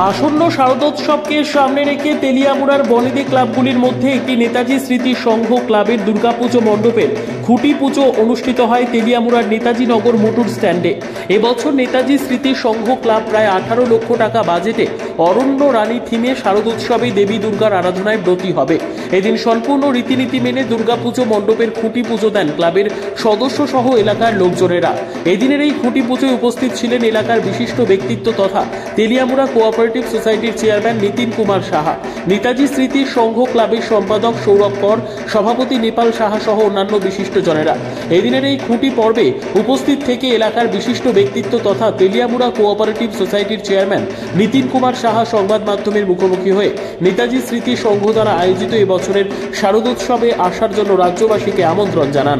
আসন্ন শারদোৎসবকে সামনে রেখে তেলিয়ামুড়ার বনেদি ক্লাবগুলির মধ্যে একটি নেতাজি স্মৃতি সংঘ ক্লাবের দুর্গাপুজো মণ্ডপের খুঁটি পুজো অনুষ্ঠিত হয় তেলিয়ামুড়ার নেতাজি নগর মোটর স্ট্যান্ডে। এবছর নেতাজি স্মৃতি সংঘ ক্লাব প্রায় 18 লক্ষ টাকা বাজেটে অরণ্য রানী থিমে শারদোৎসবে দেবী দুর্গার আরাধনায় ব্রতী হবে। এদিন সম্পূর্ণ রীতিনীতি মেনে দুর্গাপুজো মণ্ডপের খুঁটি পুজো দেন ক্লাবের সদস্য সহ এলাকার লোকজনেরা। এদিনের এই খুঁটি পুজোয় উপস্থিত ছিলেন এলাকার বিশিষ্ট ব্যক্তিত্ব তথা তেলিয়ামুড়া কোঅপারেটিভ সোসাইটির চেয়ারম্যান নীতিন কুমার সাহা, নেতাজি স্মৃতি সংঘ ক্লাবের সম্পাদক সৌরভ কর, সভাপতি নেপাল সাহা সহ অন্যান্য বিশিষ্টজনেরা। এদিনের এই খুঁটি পর্বে উপস্থিত থেকে এলাকার বিশিষ্ট ব্যক্তিত্ব তথা তেলিয়ামুড়া কোঅপারেটিভ সোসাইটির চেয়ারম্যান নীতিন কুমার সাহা সংবাদ মাধ্যমের মুখোমুখি হয়ে নেতাজি স্মৃতি সংঘ দ্বারা আয়োজিত এবছরের শারদোৎসবে আসার জন্য রাজ্যবাসীকে আমন্ত্রণ জানান।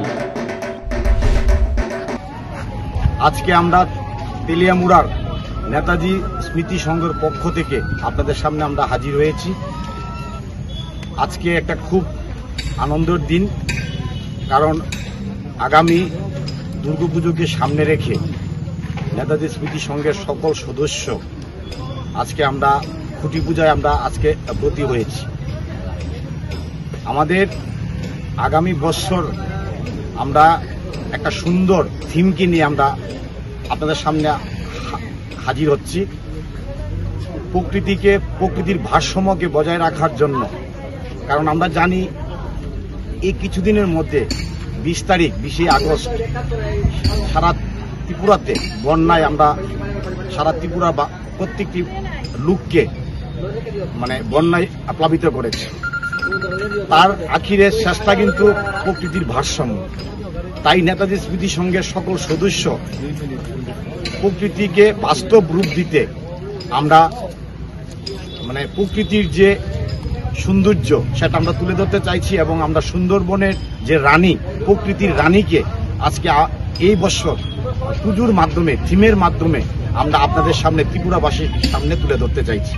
আজকে আমরা তেলিয়ামুড়ার নেতাজি স্মৃতি সংঘের পক্ষ থেকে আপনাদের সামনে আমরা হাজির হয়েছি। আজকে একটা খুব আনন্দের দিন, কারণ আগামী দুর্গাপুজোকে সামনে রেখে নেতাজি স্মৃতি সংঘের সকল সদস্য আজকে আমরা খুঁটি পূজায় আমরা আজকে ব্রতী হয়েছি। আমাদের আগামী বছর আমরা একটা সুন্দর থিমকে নিয়ে আমরা আপনাদের সামনে হাজির হচ্ছি। প্রকৃতির ভারসাম্যকে বজায় রাখার জন্য, কারণ আমরা জানি এই কিছুদিনের মধ্যে 20 তারিখ 20 আগস্ট সারা ত্রিপুরাতে বন্যায় আমরা সারা ত্রিপুরা বা প্রত্যেকটি লোককে বন্যায় প্লাবিত করেছে। তার আখিরের শেষটা কিন্তু প্রকৃতির ভারসাম্য। তাই নেতাজি স্মৃতি সংঘের সকল সদস্য প্রকৃতিকে বাস্তব রূপ দিতে আমরা প্রকৃতির যে সৌন্দর্য সেটা আমরা তুলে ধরতে চাইছি, এবং আমরা সুন্দরবনের যে রানী, প্রকৃতির রানীকে আজকে এই বছর পুজোর মাধ্যমে, থিমের মাধ্যমে আমরা আপনাদের সামনে, ত্রিপুরাবাসীর সামনে তুলে ধরতে চাইছি।